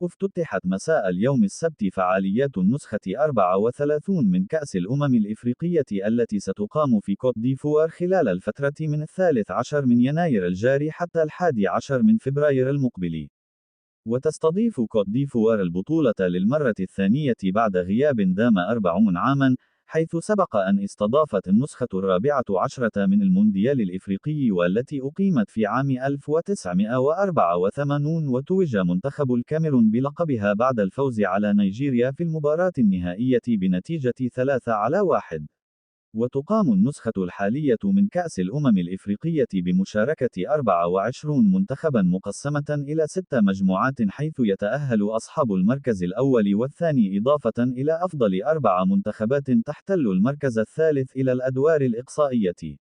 افتتحت مساء اليوم السبت فعاليات النسخة 34 من كأس الأمم الإفريقية التي ستقام في كوت ديفوار خلال الفترة من 13 من يناير الجاري حتى 11 من فبراير المقبل. وتستضيف كوت ديفوار البطولة للمرة الثانية بعد غياب دام 40 عامًا، حيث سبق أن استضافت النسخة الرابعة عشرة من المونديال الإفريقي والتي أقيمت في عام 1984 وتوج منتخب الكاميرون بلقبها بعد الفوز على نيجيريا في المباراة النهائية بنتيجة 3-1. وتقام النسخة الحالية من كأس الأمم الإفريقية بمشاركة 24 منتخبًا مقسمة إلى 6 مجموعات، حيث يتأهل أصحاب المركز الأول والثاني إضافة إلى أفضل 4 منتخبات تحتل المركز الثالث إلى الأدوار الإقصائية.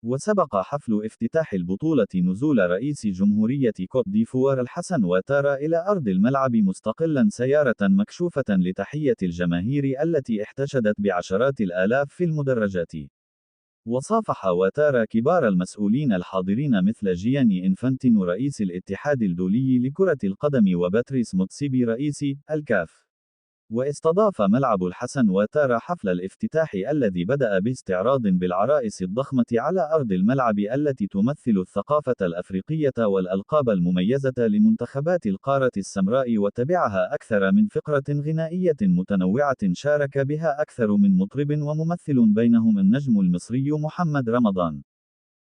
وسبق حفل افتتاح البطولة نزول رئيس جمهورية كوت ديفوار الحسن واتارا إلى أرض الملعب مستقلاً سيارة مكشوفة لتحية الجماهير التي احتشدت بعشرات الآلاف في المدرجات. وصافح واتارا كبار المسؤولين الحاضرين مثل جياني إنفانتينو رئيس الاتحاد الدولي لكرة القدم وباتريس موتسيبي رئيس الكاف. واستضاف ملعب الحسن واتارا حفل الافتتاح الذي بدأ باستعراض بالعرائس الضخمة على أرض الملعب التي تمثل الثقافة الأفريقية والألقاب المميزة لمنتخبات القارة السمراء، وتبعها أكثر من فقرة غنائية متنوعة شارك بها أكثر من مطرب وممثل بينهم النجم المصري محمد رمضان.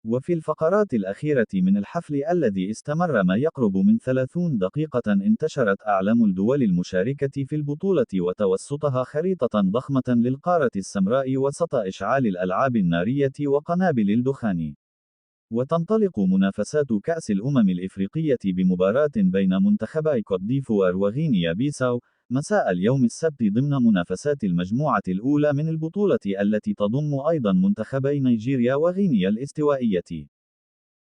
وفي الفقرات الأخيرة من الحفل الذي استمر ما يقرب من 30 دقيقة انتشرت أعلام الدول المشاركة في البطولة وتوسطها خريطة ضخمة للقارة السمراء وسط إشعال الألعاب النارية وقنابل الدخان. وتنطلق منافسات كأس الأمم الإفريقية بمباراة بين منتخبي كوت ديفوار وغينيا بيساو مساء اليوم السبت ضمن منافسات المجموعة الأولى من البطولة التي تضم أيضا منتخبي نيجيريا وغينيا الاستوائية.